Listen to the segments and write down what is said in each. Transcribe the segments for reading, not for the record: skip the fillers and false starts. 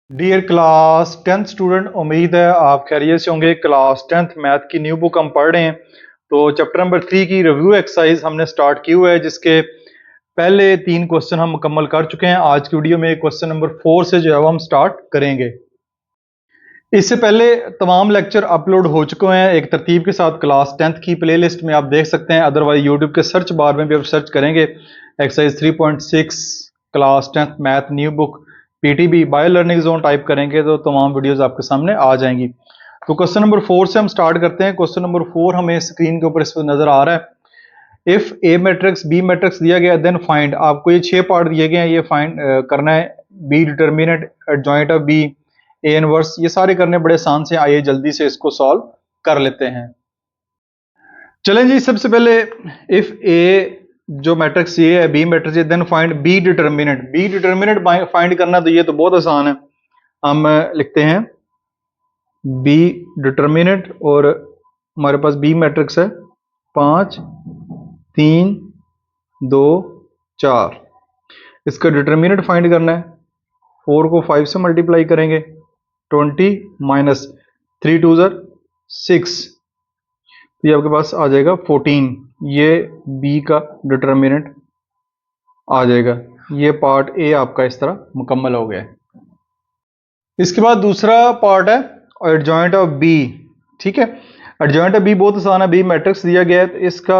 Dear class 10th student, उम्मीद है आप खैरियत से होंगे। क्लास 10th मैथ की न्यू बुक हम पढ़ रहे हैं। तो चैप्टर नंबर 3 की रिव्यू एक्सरसाइज हमने स्टार्ट की हुआ है, जिसके पहले 3 क्वेश्चन हम मुकम्मल कर चुके हैं। आज की वीडियो में क्वेश्चन नंबर 4 से जो है वो हम स्टार्ट करेंगे। इससे पहले तमाम लेक्चर अपलोड हो चुके हैं एक तरतीब के साथ क्लास 10th की प्लेलिस्ट में, आप देख सकते हैं। अदरवाइज यूट्यूब के सर्च बार में भी आप सर्च करेंगे exercise 3.6 class 10th math new book PTB bio learning zone type करेंगे तो तमाम वीडियोस आपके सामने आ जाएंगी। तो क्वेश्चन नंबर 4 से हम स्टार्ट करते हैं। क्वेश्चन नंबर 4 हमें स्क्रीन के ऊपर इस पर नजर आ रहा है। If A matrix B matrix दिया गया देन फाइंड, आपको ये 6 पार्ट दिए गए हैं, ये फाइंड करना है। B determinant, adjoint of B, A inverse, ये सारे करने बड़े आसान से। आइए जल्दी से इसको सॉल्व कर लेते हैं। चलें जी, सबसे पहले इफ ए जो मैट्रिक्स ये है B matrix, then find B determinant. B determinant find करना तो ये तो बहुत आसान है। हम लिखते हैं बी डिटर्मिनेंट, और हमारे पास बी मैट्रिक्स है 5 3 2 4। इसका डिटर्मिनेंट फाइंड करना है। 4 को 5 से मल्टीप्लाई करेंगे, 20 माइनस 3 2 6, तो ये आपके पास आ जाएगा 14। ये बी का डिटर्मिनेंट आ जाएगा। ये पार्ट ए आपका इस तरह मुकम्मल हो गया है। इसके बाद दूसरा पार्ट है एडजॉइंट ऑफ बी। ठीक है, एडजॉइंट ऑफ बी बहुत आसान है। बी मैट्रिक्स दिया गया है तो इसका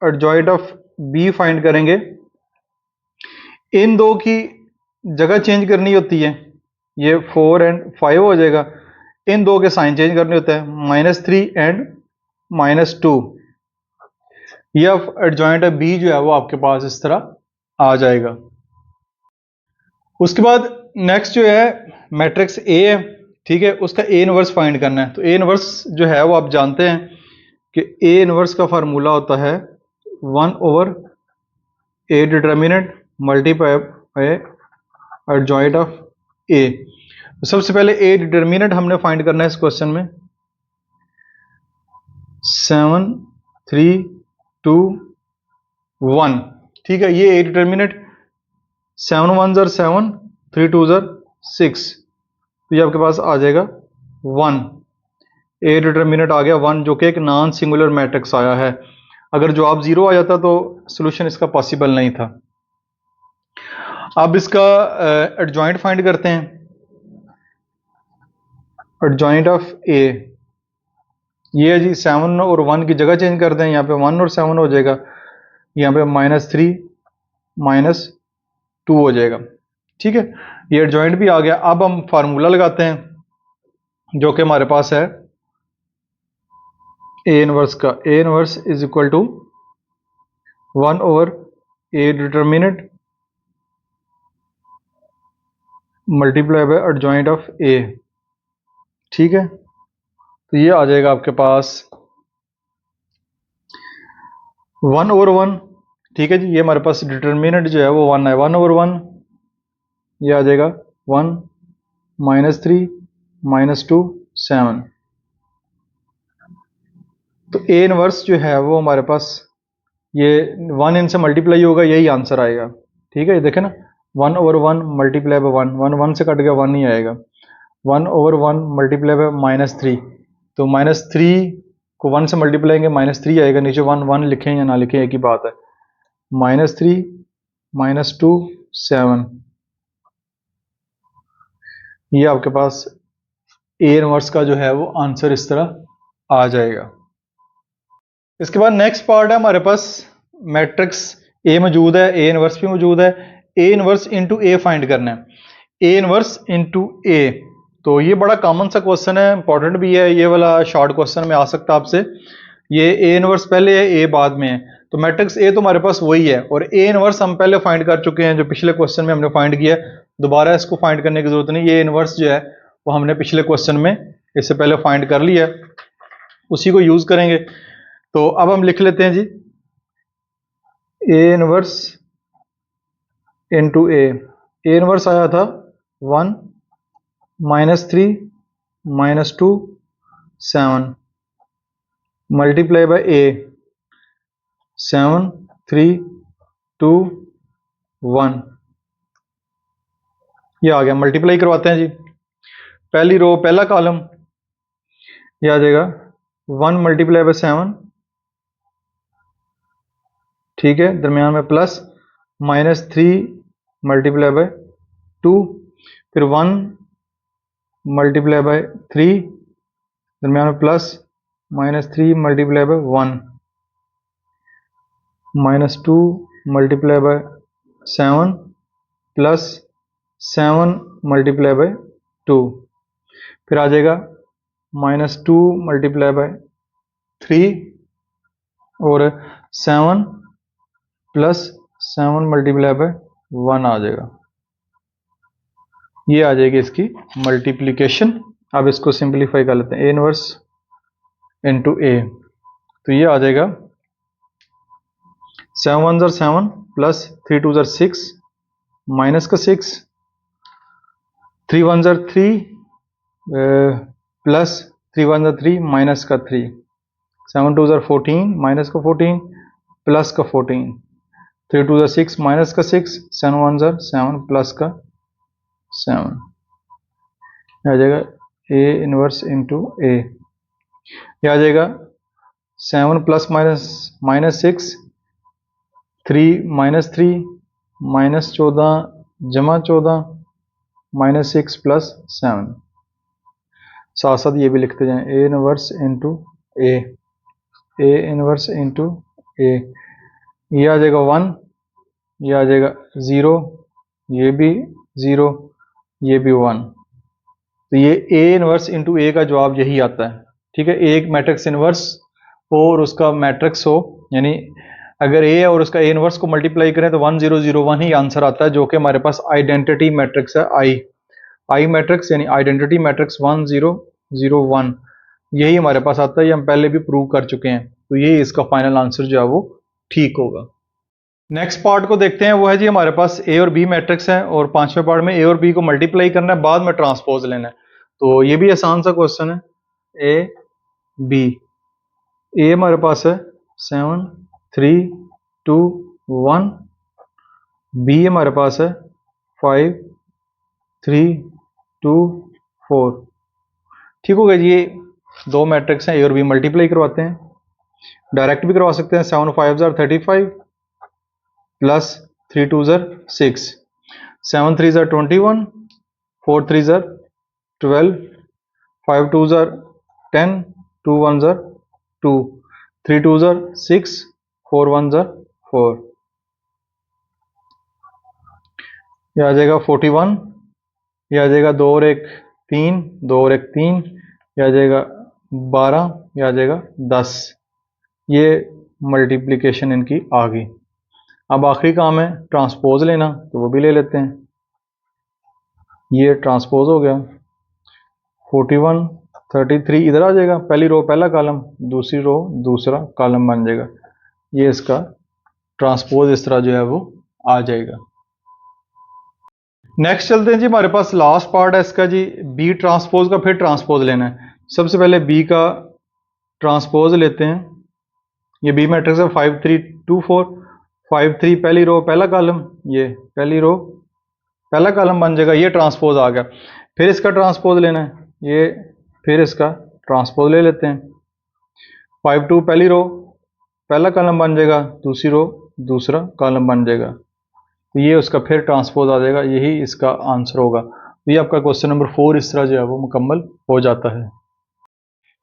एडजॉइंट ऑफ बी फाइंड करेंगे। इन दो की जगह चेंज करनी होती है, ये 4 एंड 5 हो जाएगा। इन दो के साइन चेंज करने होते हैं, -3 एंड -2। यह एडजॉइंट ऑफ बी जो है वो आपके पास इस तरह आ जाएगा। उसके बाद नेक्स्ट जो है मैट्रिक्स ए है, ठीक है, उसका ए इनवर्स फाइंड करना है। तो ए इनवर्स जो है वो आप जानते हैं कि ए इनवर्स का फार्मूला होता है 1/a determinant multiply by adjoint of A. तो सबसे पहले ए डिटर्मिनेंट हमने फाइंड करना है इस क्वेश्चन में। 7 3 2 1, ठीक है, ये ए डिटर्मिनेंट। 7 1 7, 3 2 6, तो ये आपके पास आ जाएगा 1। ए डिटर्मिनेंट आ गया 1, जो कि एक नॉन सिंगुलर मैट्रिक्स आया है। अगर जवाब 0 आ जाता तो सोल्यूशन इसका पॉसिबल नहीं था। अब इसका एडजॉइंट फाइंड करते हैं। एडजॉइंट ऑफ ए ये है जी 7 और 1 की जगह चेंज कर दें, यहाँ पे 1 और 7 हो जाएगा, यहाँ पे -3 -2 हो जाएगा। ठीक है, ये एडजॉइंट भी आ गया। अब हम फार्मूला लगाते हैं जो कि हमारे पास है ए इनवर्स का। A inverse is equal to 1/a determinant multiply by adjoint of A. ठीक है, तो ये आ जाएगा आपके पास 1/1। ठीक है जी, ये हमारे पास डिटर्मिनेंट जो है वो 1 है। 1/1 ये आ जाएगा 1 -3 -2 7। तो ए इनवर्स जो है वो हमारे पास ये 1 इनसे मल्टीप्लाई होगा, यही आंसर आएगा। ठीक है, ये देखें ना, 1/1 मल्टीप्लाई बाय 1, 1 1 से कट गया, 1 ही आएगा। 1/1 मल्टीप्लाई बाय -3, तो -3 को 1 से मल्टीप्लाई करेंगे, -3 आएगा। नीचे 1 1 लिखें या ना लिखें एक ही बात है। -3 -2 7, ये आपके पास ए इनवर्स का जो है वो आंसर इस तरह आ जाएगा। इसके बाद नेक्स्ट पार्ट है हमारे पास मैट्रिक्स ए मौजूद है, ए इनवर्स भी मौजूद है। A inverse into A find करना है। ए इनवर्स इंटू ए, तो ये बड़ा कॉमन सा क्वेश्चन है, इंपॉर्टेंट भी है। ये वाला शॉर्ट क्वेश्चन में आ सकता है आपसे। ये ए इनवर्स पहले है, ए बाद में है। तो मैट्रिक्स ए तो हमारे पास वही है, और ए इनवर्स हम पहले फाइंड कर चुके हैं, जो पिछले क्वेश्चन में हमने फाइंड किया। दोबारा इसको फाइंड करने की जरूरत नहीं। ये इनवर्स जो है वो हमने पिछले क्वेश्चन में इससे पहले फाइंड कर लिया, उसी को यूज करेंगे। तो अब हम लिख लेते हैं जी A inverse into A. A inverse आया था 1 -3 -2 7 मल्टीप्लाई बाय ए 7 3 2 1, ये आ गया, मल्टीप्लाई करवाते हैं जी। पहली रो पहला कॉलम, ये आ जाएगा 1 मल्टीप्लाई बाय 7, ठीक है, दरमियान में प्लस, -3 मल्टीप्लाई बाय 2, फिर 1 मल्टीप्लाई बाय 3, दरमियान में plus, -3 multiply by 1, -2 multiply by 7, plus 7 multiply by 2, फिर आ जाएगा -2 मल्टीप्लाई बाय 3 और 7 प्लस 7 मल्टीप्लाई बाय 1 आ जाएगा। ये आ जाएगी इसकी मल्टीप्लिकेशन। अब इसको सिंप्लीफाई कर लेते हैं, ए इनवर्स इंटू ए, तो ये आ जाएगा 7 1 7 प्लस 3 2 6 माइनस का 6, 3 1 3 प्लस 3 1 3 माइनस का 3, 7 2 14 माइनस का 14 प्लस का 14, 3 2 6 माइनस का 6, 7 1 7 प्लस का 7, आ जाएगा ए इनवर्स इंटू ए। ये आ जाएगा 7 प्लस माइनस 6, 3 -3 -14 जमा 14 -6 प्लस 7, साथ साथ ये भी लिखते जाएं, A inverse into A, A inverse into A. ये आ जाएगा 1, ये आ जाएगा 0, ये भी 0, ये भी 1, तो ये ए इनवर्स इंटू ए का जवाब यही आता है, ठीक है। एक मैट्रिक्स इनवर्स और उसका मैट्रिक्स हो, यानी अगर ए और उसका ए इनवर्स को मल्टीप्लाई करें तो 1 0 0 1 ही आंसर आता है, जो कि हमारे पास आइडेंटिटी मैट्रिक्स है, आई मैट्रिक्स, यानी आइडेंटिटी मैट्रिक्स 1 0 0 1, यही हमारे पास आता है। ये हम पहले भी प्रूव कर चुके हैं, तो ये इसका फाइनल आंसर जो है वो ठीक होगा। नेक्स्ट पार्ट को देखते हैं, वो है जी हमारे पास ए और बी मैट्रिक्स है और पांचवें पार्ट में ए और बी को मल्टीप्लाई करना है, बाद में ट्रांसपोज लेना है। तो ये भी आसान सा क्वेश्चन है, ए बी, ए हमारे पास है 7 3 2 1, बी हमारे पास है 5 3 2 4, ठीक हो गया जी। ये दो मैट्रिक्स हैं, ए और बी मल्टीप्लाई करवाते हैं, डायरेक्ट भी करवा सकते हैं, 7 5 35 प्लस 3 2 6, 7 3 21, 4 3 12, 5 2 10, 2 1 2, 3 2 6, 4 1 4, यह आ जाएगा 41, यह आ जाएगा 2 और 1 3, 2 और 1 3, यह आ जाएगा 12, यह आ जाएगा 10। ये मल्टीप्लिकेशन इनकी आ गई। अब आखिरी काम है ट्रांसपोज लेना, तो वो भी ले लेते हैं। ये ट्रांसपोज हो गया, 41 33 इधर आ जाएगा, पहली रो पहला कॉलम, दूसरी रो दूसरा कॉलम बन जाएगा। ये इसका ट्रांसपोज इस तरह जो है वो आ जाएगा। नेक्स्ट चलते हैं जी, हमारे पास लास्ट पार्ट है इसका जी, बी ट्रांसपोज का फिर ट्रांसपोज लेना है। सबसे पहले बी का ट्रांसपोज लेते हैं, ये बी मैट्रिक्स है 5 3 2 4, 5 3 पहली रो पहला कॉलम, ये पहली रो पहला कॉलम बन जाएगा, ये ट्रांसपोज आ गया। फिर इसका ट्रांसपोज लेना है, ये फिर इसका ट्रांसपोज ले लेते हैं, 5 2 पहली रो पहला कॉलम बन जाएगा, दूसरी रो दूसरा कॉलम बन जाएगा, तो ये उसका फिर ट्रांसपोज आ जाएगा, यही इसका आंसर होगा। तो ये आपका क्वेश्चन नंबर 4 इस तरह जो है वो मुकम्मल हो जाता है।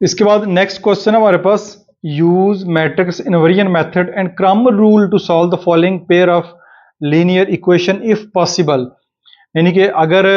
इसके बाद नेक्स्ट क्वेश्चन है हमारे पास, use matrix inversion method and Cramer rule to solve the following pair of linear equation if possible, यानी कि अगर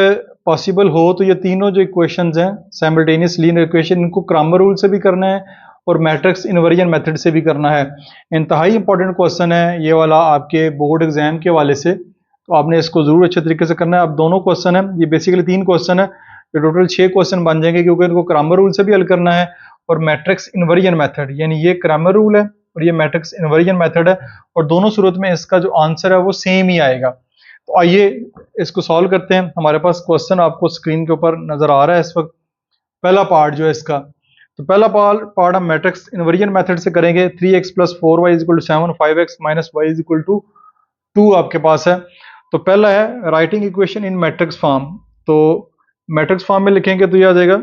पॉसिबल हो तो ये तीनों जो इक्वेशंस हैं साइमल्टेनियस लीनियर इक्वेशन, इनको क्रैमर रूल से भी करना है और मैट्रिक्स इनवर्जन मेथड से भी करना है। इंतहाई इंपॉर्टेंट क्वेश्चन है ये वाला आपके बोर्ड एग्जाम के हवाले से, तो आपने इसको जरूर अच्छे तरीके से करना है। अब दोनों क्वेश्चन है, ये बेसिकली 3 क्वेश्चन है, ये टोटल 6 क्वेश्चन बन जाएंगे, क्योंकि इनको क्रैमर रूल से भी हल करना है और मैट्रिक्स इनवर्जन मेथड, यानी ये क्रैमर रूल है और ये मैट्रिक्स इनवर्जन मेथड है, और दोनों सूरत में इसका जो आंसर है वो सेम ही आएगा। तो आइए इसको सॉल्व करते हैं। हमारे पास क्वेश्चन आपको स्क्रीन के ऊपर नजर आ रहा है इस वक्त। पहला पार्ट जो है इसका, तो पहला पार्ट हम मैट्रिक्स इनवर्जन मेथड से करेंगे। 3x + 4y = 7, 5x - y = 2 आपके पास है। तो पहला है writing equation in matrix form. तो मैट्रिक्स फॉर्म में लिखेंगे तो ये आ जाएगा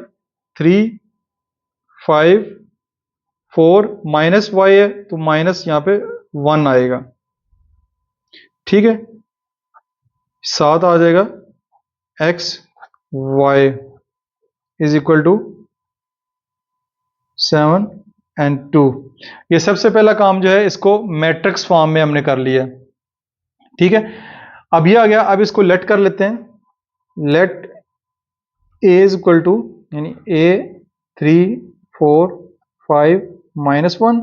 3 5 4 माइनस वाई है तो माइनस यहाँ पे 1 आएगा, ठीक है। 7 आ जाएगा X Y is equal to 7 and 2। ये सबसे पहला काम जो है इसको मैट्रिक्स फॉर्म में हमने कर लिया, ठीक है। अब ये आ गया, अब इसको लेट कर लेते हैं। Let A is equal to यानी A 3 4 5 minus 1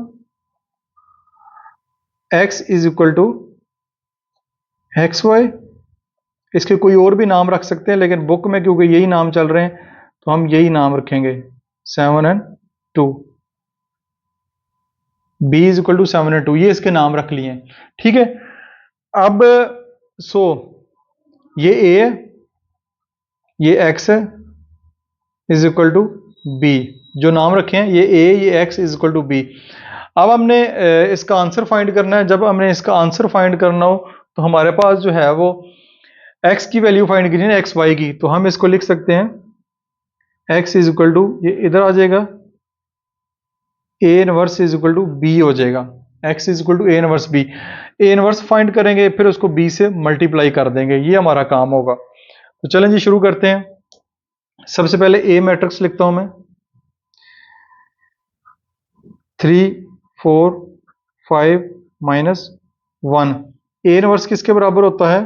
X is equal to X Y. इसके कोई और भी नाम रख सकते हैं लेकिन बुक में क्योंकि यही नाम चल रहे हैं तो हम यही नाम रखेंगे 7 and 2। B is equal to 7 and 2, ये इसके नाम रख लिए हैं, ठीक है। अब सो ये ए है, ये एक्स है इज इक्वल टू बी, जो नाम रखे हैं ये ए ये X is equal to B. अब हमने इसका आंसर फाइंड करना है। जब हमने इसका आंसर फाइंड करना हो तो हमारे पास जो है वो x की वैल्यू फाइंड करनी है एक्स वाई की, तो हम इसको लिख सकते हैं x इज इक्वल टू ये इधर आ जाएगा A inverse is equal to B हो जाएगा। x is equal to A inverse B, A inverse find करेंगे फिर उसको b से मल्टीप्लाई कर देंगे, ये हमारा काम होगा। तो चलें जी शुरू करते हैं। सबसे पहले ए मैट्रिक्स लिखता हूं मैं 3 4 5 माइनस 1। ए इनवर्स किसके बराबर होता है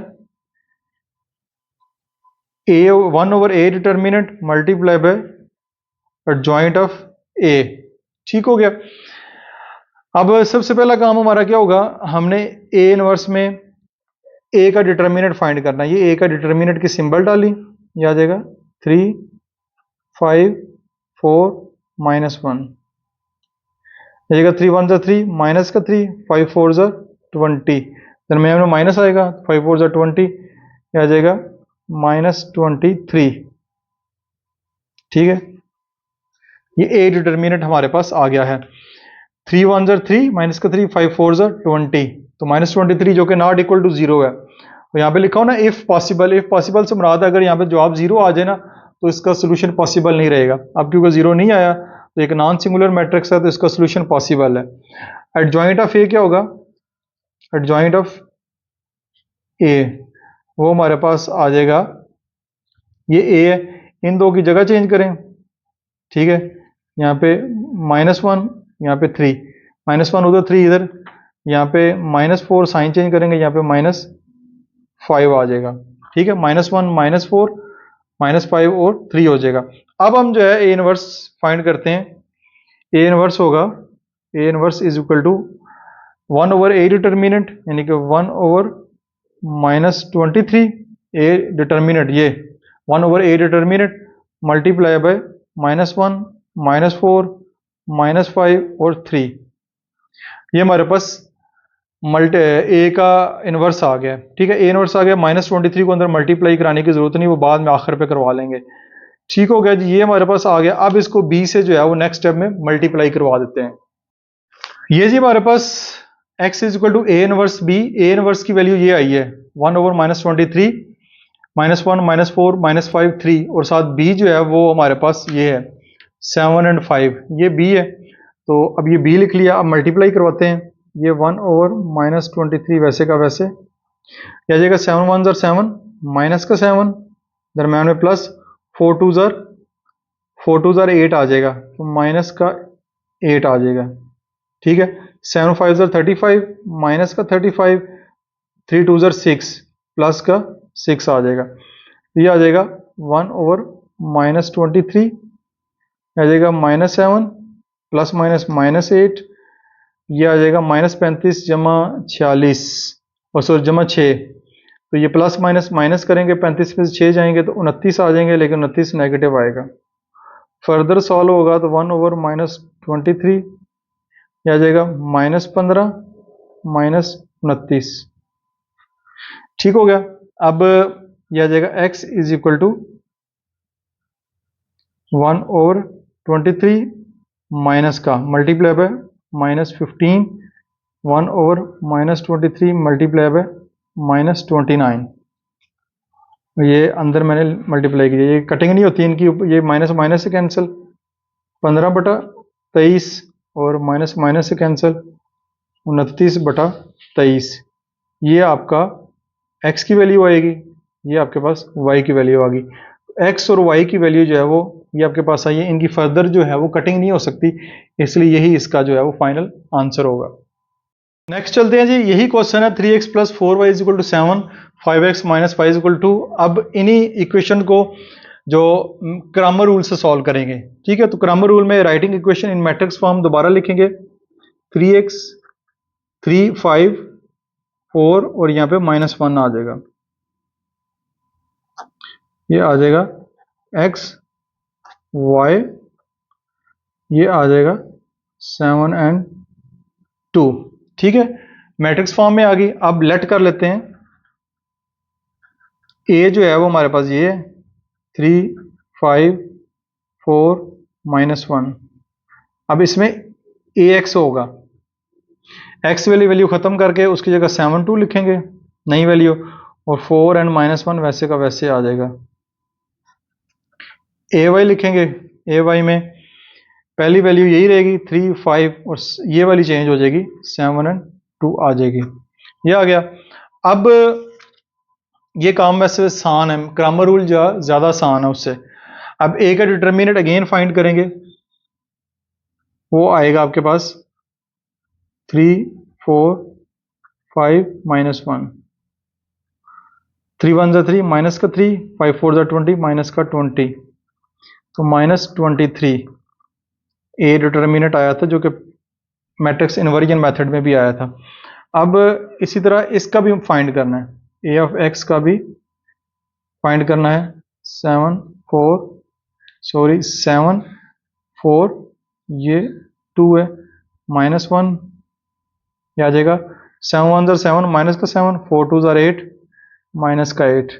A 1 over A determinant multiply by adjoint of A, ठीक हो गया। अब सबसे पहला काम हमारा क्या होगा, हमने ए इनवर्स में ए का डिटर्मिनेंट फाइंड करना है। ये ए का डिटर्मिनेंट की सिंबल डाली, ये आ जाएगा 3 5 4 माइनस 1, जाएगा 3 1 जा 3 माइनस का 3 5 4 जा 20, दरमियान में माइनस आएगा 5 4 जा 20, ये आ जाएगा -23, ठीक है। ये ए डिटर्मिनेंट हमारे पास आ गया है। 3 1 जा 3 माइनस का 3 5 4 जा 20 तो -23 जो कि नॉट इक्वल टू 0 है। तो यहाँ पे लिखा हो ना इफ पॉसिबल, इफ पॉसिबल से मुराद अगर यहाँ पे जवाब 0 आ जाए ना तो इसका सोल्यूशन पॉसिबल नहीं रहेगा। अब क्योंकि 0 नहीं आया तो एक नॉन सिंगुलर मैट्रिक्स है तो इसका सोल्यूशन पॉसिबल है। एडजॉइंट ऑफ ए क्या होगा, एडजॉइंट ऑफ ए वो हमारे पास आ जाएगा, ये ए है, इन दो की जगह चेंज करें, ठीक है। यहाँ पे -1 यहाँ पे 3 -1 उधर 3 इधर, यहाँ पे -4 साइन चेंज करेंगे, यहाँ पे -5 आ जाएगा, ठीक है। -1 -4 -5 और 3 हो जाएगा। अब हम जो है ए इनवर्स फाइंड करते हैं। ए इनवर्स होगा A inverse is equal to 1 over A determinant यानी कि 1 ओवर -23 ए डिटर्मिनेंट, ये 1 over A determinant multiply by -1 -4 -5 और 3, ये हमारे पास ए का इनवर्स आ गया, ठीक है। ए इनवर्स आ गया, -23 को अंदर मल्टीप्लाई कराने की जरूरत नहीं, वो बाद में आखिर पे करवा लेंगे, ठीक हो गया जी। ये हमारे पास आ गया। अब इसको बी से जो है वो नेक्स्ट स्टेप में मल्टीप्लाई करवा देते हैं। ये जी हमारे पास x is equal to A inverse B, A inverse की वैल्यू ये आई है 1 ओवर -23 -1 -4 -5 3 और साथ b जो है वो हमारे पास ये है 7 एंड 5, ये b है। तो अब ये b लिख लिया, अब मल्टीप्लाई करवाते हैं। ये 1 ओवर -23 वैसे का वैसे, यह आ जाएगा 7 1 ज़र 7 माइनस का 7 दरम्यान में प्लस 4 2 ज़र 8 आ जाएगा, तो माइनस का 8 आ जाएगा, ठीक है। 7 5 ज़र 35 माइनस का 35, 3 2 ज़र 6 प्लस का 6 आ जाएगा, ये आ जाएगा 1 ओवर -23, आ जाएगा -7 प्लस माइनस -8, ये आ जाएगा -35 जमा 46 और सॉरी जमा 6, तो ये प्लस माइनस माइनस करेंगे 35 में से 6 जाएंगे तो 29 आ जाएंगे, लेकिन 29 नेगेटिव आएगा। फर्दर सॉल्व होगा तो 1 ओवर -23 आ जाएगा -15 -29, ठीक हो गया। अब यह आ जाएगा x is equal to 1 over 23 minus का multiply by -15 1 over -23 multiply by -29, ये अंदर मैंने मल्टीप्लाई किया, ये कटिंग नहीं होती इनकी, ये माइनस माइनस से कैंसिल, 15/23 और माइनस माइनस से कैंसिल, 29/23। ये आपका x की वैल्यू आएगी, ये आपके पास y की वैल्यू आ गई। x और y की वैल्यू जो है वो ये आपके पास आई है, इनकी फर्दर जो है वो कटिंग नहीं हो सकती, इसलिए यही इसका जो है वो फाइनल आंसर होगा। नेक्स्ट चलते हैं जी, यही क्वेश्चन है 3x + 4y = 7, 5x - 5 = 2। अब इन्हीं इक्वेशन को जो क्रैमर रूल से सॉल्व करेंगे, ठीक है। तो क्रैमर रूल में writing equation in matrix form दोबारा लिखेंगे, 3x 3 5 4 और यहाँ पे -1 आ जाएगा, ये आ जाएगा x y, ये आ जाएगा 7 और 2, ठीक है। मैट्रिक्स फॉर्म में आ गई। अब लेट कर लेते हैं, a जो है वो हमारे पास ये है 3 5 4 -1। अब इसमें ax होगा, x वाली वैल्यू खत्म करके उसकी जगह 7 2 लिखेंगे नई वैल्यू, और 4 और -1 वैसे का वैसे आ जाएगा। ay लिखेंगे, ay में पहली वैल्यू यही रहेगी 3 5 और ये वाली चेंज हो जाएगी 7 और 2 आ जाएगी, ये आ गया। अब ये काम वैसे आसान है, क्रैमर रूल ज़्यादा आसान है उससे। अब a का डिटर्मिनेंट अगेन फाइंड करेंगे, वो आएगा आपके पास 3 4 5 -1, 3 1 3 माइनस का 3, 5 4 20 माइनस का 20, तो -23 ए डिटर्मिनेंट आया था, जो कि मैट्रिक्स इन्वर्जन मेथड में भी आया था। अब इसी तरह इसका भी फाइंड करना है, ए ऑफ एक्स का भी फाइंड करना है। 7 4 ये 2 है, -1 ये आ जाएगा, 7 1 7 माइनस का 7, 4 2 8 माइनस का 8,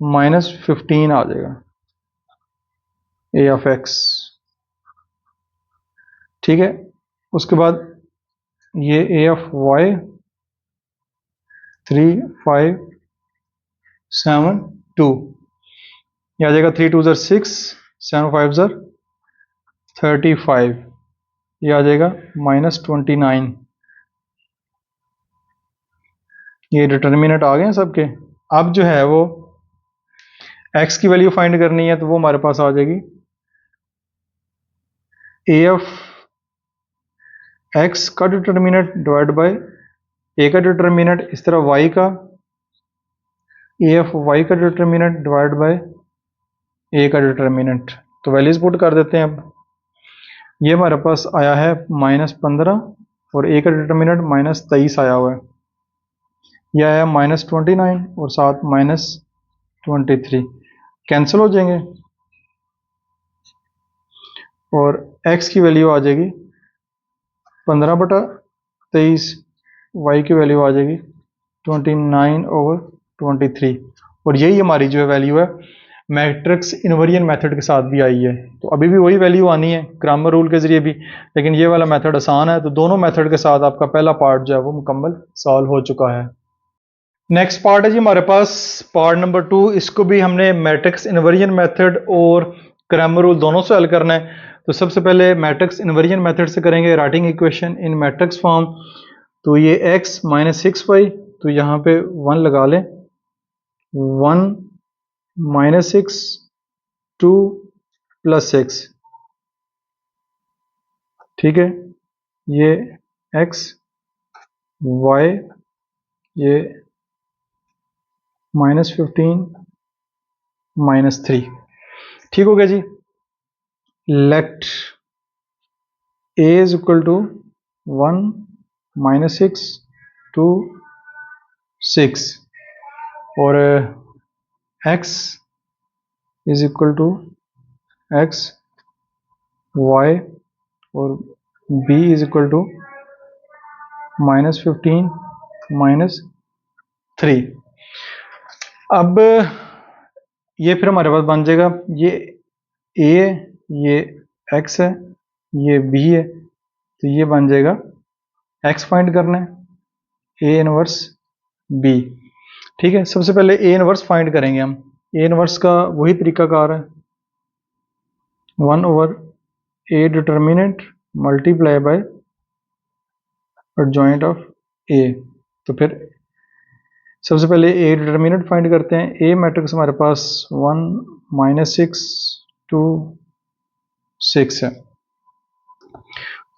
-15 आ जाएगा ए ऑफ एक्स, ठीक है। उसके बाद ये ए ऑफ वाई 3 5 7 2, ये आ जाएगा 3 2 6 7 5 35, ये आ जाएगा -29। ये डिटर्मिनेंट आ गए हैं सबके। अब जो है वो x की वैल्यू फाइंड करनी है, तो वो हमारे पास आ जाएगी ए ऑफ एक्स का डिटर्मिनेंट डिवाइड बाय ए का डिटर्मिनेंट, इस तरह y का ए ऑफ वाई का डिटर्मिनेंट डिवाइड बाय ए का डिटर्मिनेंट। तो वैल्यूज पुट कर देते हैं। अब ये हमारे पास आया है -15 और ए का डिटर्मिनेंट -23 आया हुआ है, यह आया -29 और साथ -23 कैंसिल हो जाएंगे, और x की वैल्यू आ जाएगी 15/23, y की वैल्यू आ जाएगी 29/23, और यही हमारी जो है वैल्यू है मैट्रिक्स इन्वर्जन मेथड के साथ भी आई है। तो अभी भी वही वैल्यू आनी है क्रैमर रूल के जरिए भी, लेकिन ये वाला मेथड आसान है। तो दोनों मेथड के साथ आपका पहला पार्ट जो है वो मुकम्मल सॉल्व हो चुका है। नेक्स्ट पार्ट है जी हमारे पास पार्ट नंबर 2। इसको भी हमने मैट्रिक्स इन्वर्जन मेथड और क्रैमर रूल दोनों से हल करना है। तो सबसे पहले मैट्रिक्स इन्वर्जन मेथड से करेंगे, writing equation in matrix form. तो ये x - 6y, तो यहाँ पे 1 लगा लें, 1 - 6 2 + 6, ठीक है। ये x y, ये -15 -3, ठीक हो गया जी। Let a is equal to 1 - 6 2 6 और x is equal to x y और b इज इक्वल टू -15 -3। अब ये फिर हमारे पास बन जाएगा, ये a है, ये x है, ये b है, तो ये बन जाएगा x फाइंड करना है a इनवर्स b, ठीक है। सबसे पहले a इनवर्स फाइंड करेंगे हम। ए इनवर्स का वही तरीकाकार है, 1/a determinant multiply by adjoint of A. तो फिर सबसे पहले ए डिटर्मिनेंट फाइंड करते हैं। ए मैट्रिक्स हमारे पास 1 -6 2 6 है,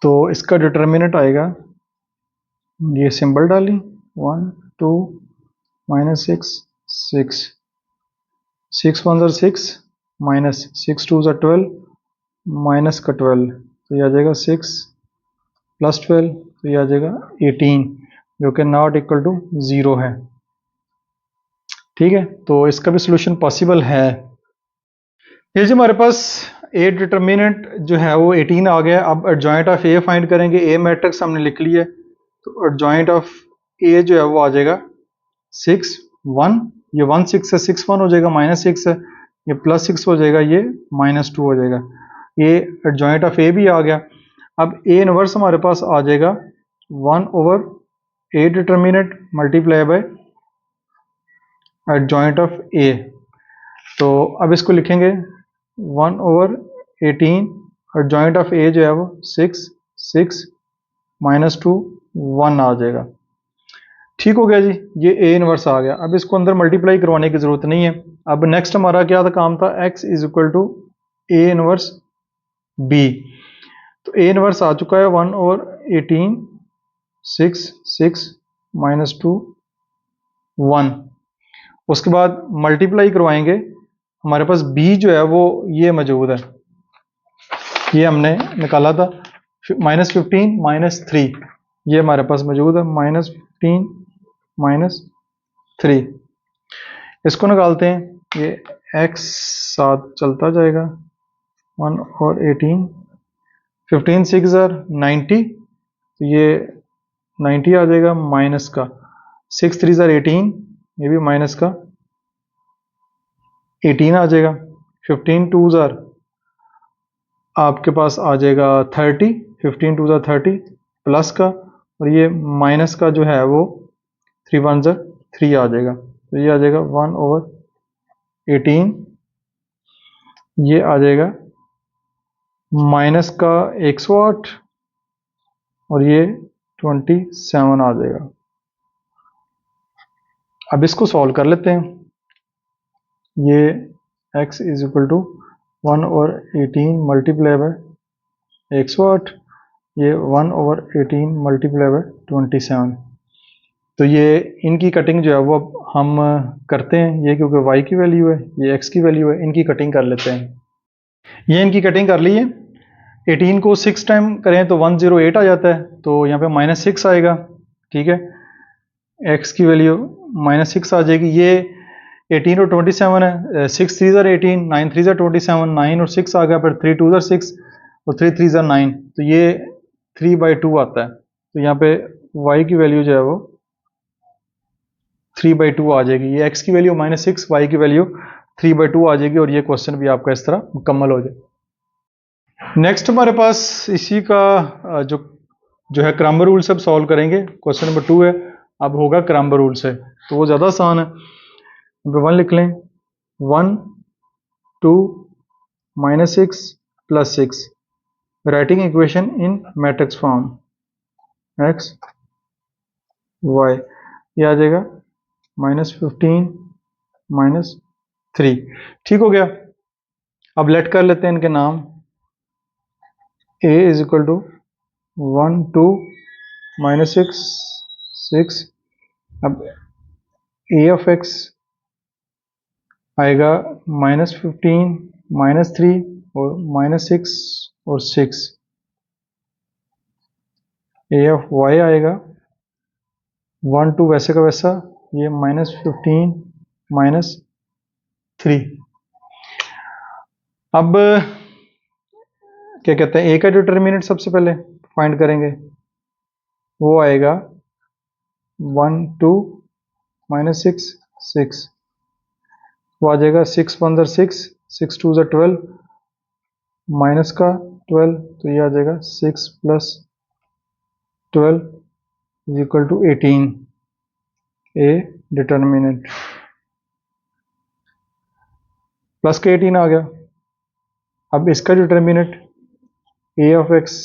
तो इसका डिटर्मिनेंट आएगा, ये सिंबल डाली 1 2 -6 6 6 1 6 माइनस 6 2 12 माइनस का 12, तो ये आ जाएगा 6 प्लस 12, तो ये आ जाएगा 18 जो कि नॉट इक्वल टू 0 है। ठीक है, तो इसका भी सोल्यूशन पॉसिबल है। ये जो हमारे पास ए डिटर्मिनेंट जो है वो 18 आ गया। अब एडजॉइंट ऑफ ए फाइंड करेंगे। ए मैट्रिक्स हमने लिख लिया, तो एडजॉइंट ऑफ ए जो है वो आ जाएगा 6 1, ये 1 6 है, 6 1 हो जाएगा, -6 है, ये +6 हो जाएगा, ये -2 हो जाएगा। ये एडजॉइंट ऑफ ए भी आ गया। अब ए इनवर्स हमारे पास आ जाएगा 1/a determinant multiply by adjoint of A. तो अब इसको लिखेंगे 1/18, एडजॉइंट ऑफ ए जो है वो 6 6 -2 1 आ जाएगा। ठीक हो गया जी, ये ए इनवर्स आ गया। अब इसको अंदर मल्टीप्लाई करवाने की जरूरत नहीं है। अब नेक्स्ट हमारा क्या था, काम था x = ए इनवर्स बी। तो ए इनवर्स आ चुका है 1/18 6 6 -2 1। उसके बाद मल्टीप्लाई करवाएंगे, हमारे पास b जो है वो ये मौजूद है, ये हमने निकाला था -15 -3, ये हमारे पास मौजूद है -15 -3। इसको निकालते हैं, ये x साथ चलता जाएगा 1/18 15 6 90, तो ये 90 आ जाएगा, माइनस का 6 3 18, ये भी माइनस का 18 आ जाएगा। 15 2 आपके पास आ जाएगा 30, 15 2 30 प्लस का, और ये माइनस का जो है वो 3 1 3 आ जाएगा, तो ये आ जाएगा 1/18, ये आ जाएगा माइनस का 108, और ये 27 आ जाएगा। अब इसको सॉल्व कर लेते हैं। ये x = 1/18 मल्टीप्लाई बाय 108, ये 1/18 मल्टीप्लाई बाय 27। तो ये इनकी कटिंग जो है वो अब हम करते हैं। ये क्योंकि y की वैल्यू है, ये x की वैल्यू है, इनकी कटिंग कर लेते हैं। ये इनकी कटिंग कर ली है। 18 को 6 टाइम करें तो 108 आ जाता है, तो यहाँ पे -6 आएगा। ठीक है, x की वैल्यू -6 आ जाएगी। ये 18 और 27 है, 6 3 18, 9 3 27, 9 और 6 आ गया, फिर 3 2 6 और 3 3 9, तो ये 3/2 आता है। तो यहाँ पे y की वैल्यू जो है वो 3/2 आ जाएगी। ये x की वैल्यू -6, y की वैल्यू 3/2 आ जाएगी, और ये क्वेश्चन भी आपका इस तरह मुकम्मल हो जाए। नेक्स्ट हमारे पास इसी का जो है क्रैमर रूल से अब सॉल्व करेंगे। क्वेश्चन नंबर 2 है, अब होगा क्रैमर रूल से, तो वो ज़्यादा आसान है। नंबर 1 लिख लें, 1 2 -6 + 6, writing equation in matrix form x y, ये आ जाएगा -15 -3। ठीक हो गया। अब लेट कर लेते हैं इनके नाम। a = 1 2 -6 6, अब a of x आएगा -15 -3 और -6 और 6। a of y आएगा 1 2 वैसे का वैसा, ये -15 -3। अब क्या कहते हैं, a का डिटर्मिनेंट सबसे पहले फाइंड करेंगे, वो आएगा 1 2 -6 6, वो आ जाएगा 6 1 6 6 2 12 माइनस का 12, तो ये आ जाएगा 6 + 12 = 18, ए डिटर्मिनेंट। प्लस का 18 आ गया। अब इसका डिटर्मिनेंट ए ऑफ एक्स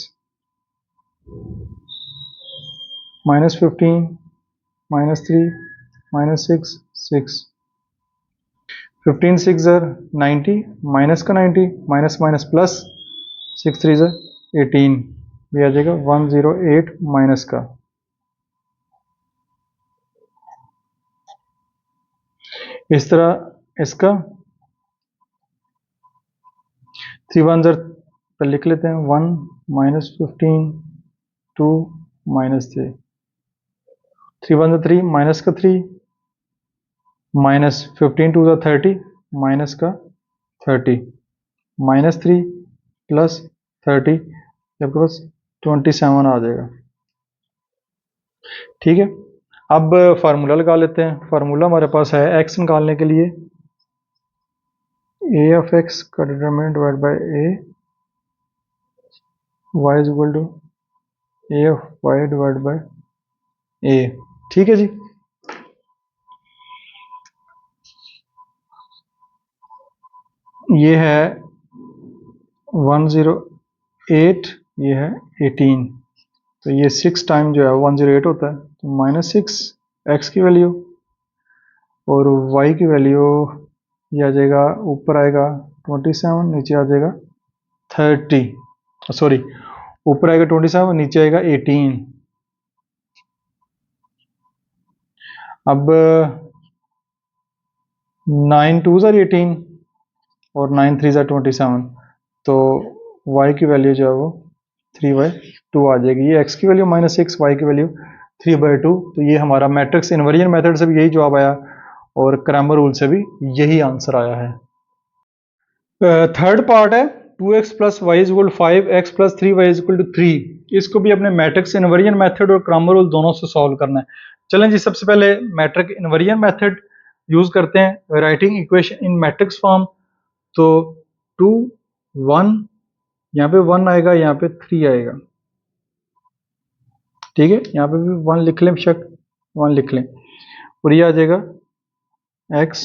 -15 -3 -6 6 15 6 ज़र 90 माइनस का 90 माइनस माइनस प्लस 6 3 ज़र 18 भी आ जाएगा 108 माइनस का। इस तरह इसका 3 1 ज़र पर लिख लेते हैं 1 -15 2 -3 3 1 ज़र 3 माइनस का 3 माइनस 15 2 ज़र 30 माइनस का 30 -3 प्लस 30 आपके पास 27 आ जाएगा। ठीक है, अब फार्मूला लगा लेते हैं। फार्मूला हमारे पास है एक्स निकालने के लिए ए ऑफ एक्स का determinant divide by A Y is equal to A of Y divide by A. ठीक है जी, ये है 108, ये है 18, तो ये 6 टाइम जो है 108 होता है, तो -6 एक्स की वैल्यू और वाई की वैल्यू ये आ जाएगा, ऊपर आएगा 27, नीचे आ जाएगा 30, सॉरी ऊपर आएगा 27, नीचे आएगा 18। अब 9 2 ज़र 18 और 9 3 ज़र 27, तो y की वैल्यू जो है वो 3/2 आ जाएगी। ये x की वैल्यू -6, y की वैल्यू 3/2। तो ये हमारा मैट्रिक्स इन्वर्जन मेथड से भी यही जवाब आया और क्रैमर रूल से भी यही आंसर आया है। थर्ड पार्ट है 2x + y = 5, x + 3y = 3। इसको भी अपने मैट्रिक्स इन्वर्जन मेथड और क्रैमर रूल दोनों से सॉल्व करना है। चलें जी, सबसे पहले मैट्रिक्स इन्वर्जन मेथड यूज करते हैं, writing equation in matrix form. तो 2 1, यहाँ पे 1 आएगा, यहाँ पे 3 आएगा। ठीक है, यहाँ पे भी 1 लिख लें, बेशक 1 लिख लें, और ये आ जाएगा x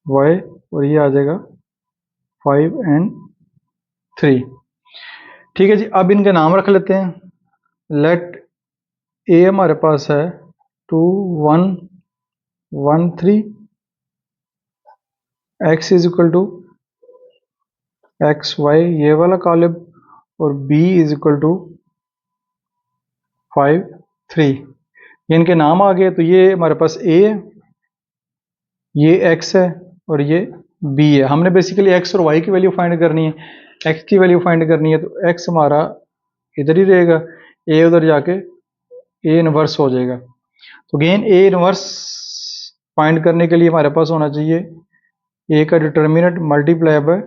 y, और ये आ जाएगा 5 and 3। ठीक है जी, अब इनके नाम रख लेते हैं। लेट ए हमारे पास है 2 1 1 3, x is equal to X Y ये वाला कॉलम, और b इज इक्वल टू 5 3। ये इनके नाम आ गए। तो ये हमारे पास a है, ये x है, और ये b है। हमने बेसिकली x और y की वैल्यू फाइंड करनी है। x की वैल्यू फाइंड करनी है, तो x हमारा इधर ही रहेगा, a उधर जाके a इनवर्स हो जाएगा। तो अगेन a इनवर्स फाइंड करने के लिए हमारे पास होना चाहिए a का determinant multiply by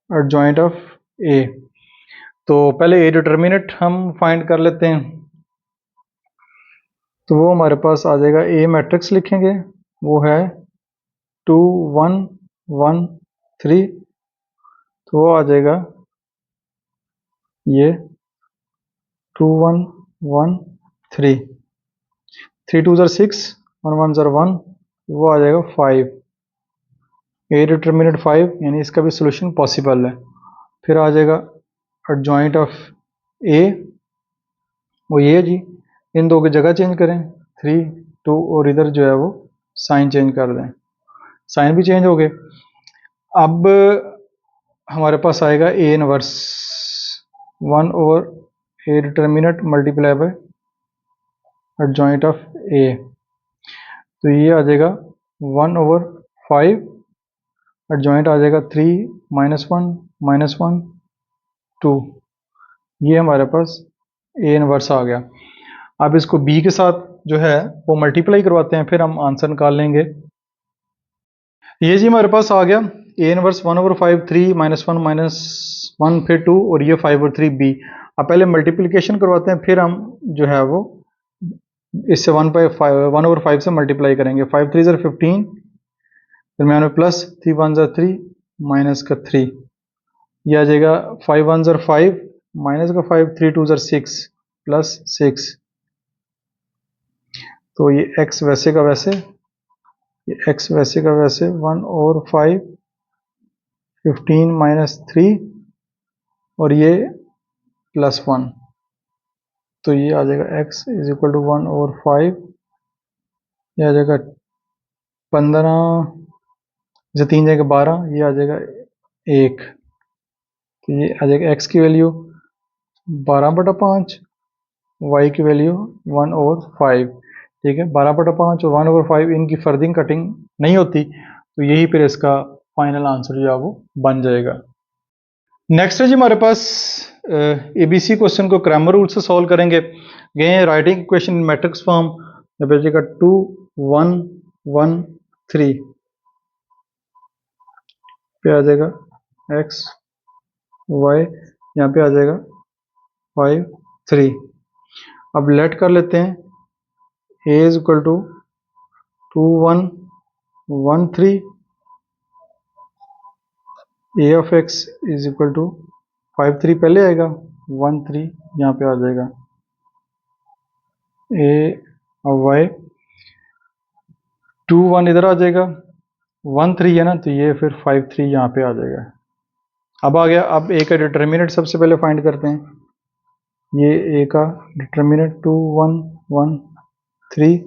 adjoint of a। तो पहले a डिटर्मिनेंट हम फाइंड कर लेते हैं। तो वो हमारे पास आ जाएगा, a मैट्रिक्स लिखेंगे, वो है 2 1 1 3, तो वो आ जाएगा ये 2 1 1 3, 3 2 ज़र 6 और 1 ज़र 1, वो आ जाएगा 5। ए डिटर्मिनेंट 5, यानी इसका भी सोल्यूशन पॉसिबल है। फिर आ जाएगा एडजॉइंट ऑफ ए, वो ये जी, इन दो की जगह चेंज करें, 3 2, और इधर जो है वो साइन चेंज कर दें, साइन भी चेंज हो गए। अब हमारे पास आएगा A inverse 1 over A determinant multiply by adjoint of A. तो ये आ जाएगा 1 ओवर 5, एडजॉइंट आ जाएगा 3 -1 -1 2। ये हमारे पास ए इनवर्स आ गया। अब इसको बी के साथ जो है वो मल्टीप्लाई करवाते हैं, फिर हम आंसर निकाल लेंगे। ये जी हमारे पास आ गया ए इनवर्स 1 ओवर 5 3 -1 -1 फिर 2, और ये 5 और 3 बी। अब पहले मल्टीप्लिकेशन करवाते हैं, फिर हम जो है वो इससे 1 ओवर 5 से मल्टीप्लाई करेंगे। 5 3 ज़र 15, दरम्यान में प्लस 3 1 ज़र 3 माइनस का 3, यह आ जाएगा 5 1 ज़र 5 माइनस का 5, 3 2 ज़र 6 प्लस 6। तो ये x वैसे का वैसे, ये x वैसे का वैसे 1 ओवर 5 15 माइनस 3 और ये +1, तो ये आ जाएगा x इज इक्वल टू 1 और 5, ये आ जाएगा 15 से 3 जाएगा 12, ये आ जाएगा 1, तो ये आ जाएगा x की वैल्यू 12/5, y की वैल्यू 1 और 5। ठीक है, 12/5 और 1/5 इनकी फर्दिंग कटिंग नहीं होती, तो यही फिर इसका फाइनल आंसर जो है वो बन जाएगा। नेक्स्ट है जी हमारे पास एबीसी क्वेश्चन को ग्रामर रूल से सॉल्व करेंगे। गए writing equation in matrix form, बचेगा 2 1 1 3 पे आ जाएगा x y, यहाँ पे आ जाएगा 5 3। अब लेट कर लेते हैं a is equal to 2 1 1 3, a of x is equal to 5 3 पहले आएगा, 1 3 यहाँ पे आ जाएगा, a और y 2 1 इधर आ जाएगा, 1 3 है ना, तो ये फिर 5 3 यहाँ पे आ जाएगा। अब आ गया, अब a का डिटर्मिनेंट सबसे पहले फाइंड करते हैं। ये a का डिटर्मिनेंट 2 1 1 3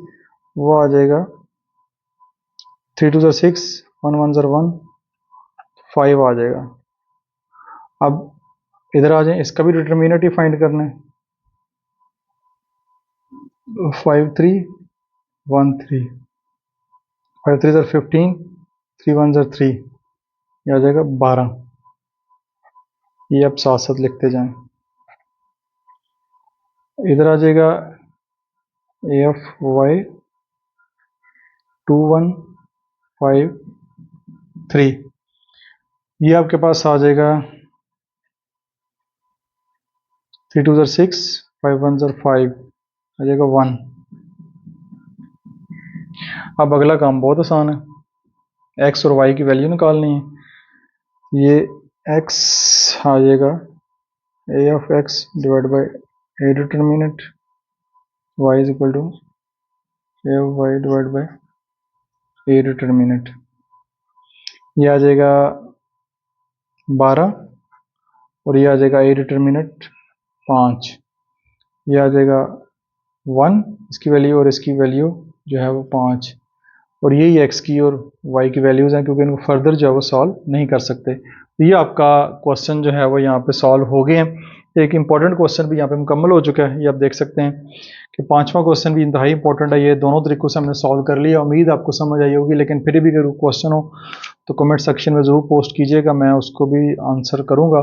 वो आ जाएगा 3 2 6, 1 1 1 5 आ जाएगा। अब इधर आ जाए, इसका भी डिटर्मिनेंट ही फाइंड करना है, 5 3 1 3, 5 3 15, 3 1 3, ये आ जाएगा 12। ये अब साथ साथ लिखते जाएं। इधर आ जाएगा a ऑफ y 2 1 5 3, ये आपके पास आ जाएगा 3 2 6, 5 1 5, आ जाएगा 1। अब अगला काम बहुत आसान है, x और y की वैल्यू निकालनी है। ये x आ जाएगा a of x divide by a determinant, y is equal to a of y divide by a determinant, ये आ जाएगा 12 और ये आ जाएगा a डिटर्मिनेंट 5, ये आ जाएगा 1 इसकी वैल्यू और इसकी वैल्यू जो है वो 5, और यही x की और y की वैल्यूज़ हैं, क्योंकि इनको फर्दर जो है वो सॉल्व नहीं कर सकते। तो ये आपका क्वेश्चन जो है वो यहाँ पे सॉल्व हो गए हैं। एक इंपॉर्टेंट क्वेश्चन भी यहाँ पे मुकम्मल हो चुका है, ये आप देख सकते हैं कि पांचवा क्वेश्चन भी इंतहाई इंपॉर्टेंट है। ये दोनों तरीक़ों से हमने सॉल्व कर लिया, उम्मीद आपको समझ आई होगी, लेकिन फिर भी अगर क्वेश्चन हो तो कमेंट सेक्शन में ज़रूर पोस्ट कीजिएगा, मैं उसको भी आंसर करूँगा।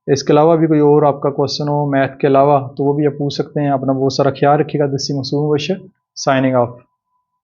इसके अलावा भी कोई और आपका क्वेश्चन हो मैथ के अलावा तो वो भी आप पूछ सकते हैं। अपना बहुत सारा ख्याल रखिएगा। दिस इज मासूम बशीर साइनिंग ऑफ।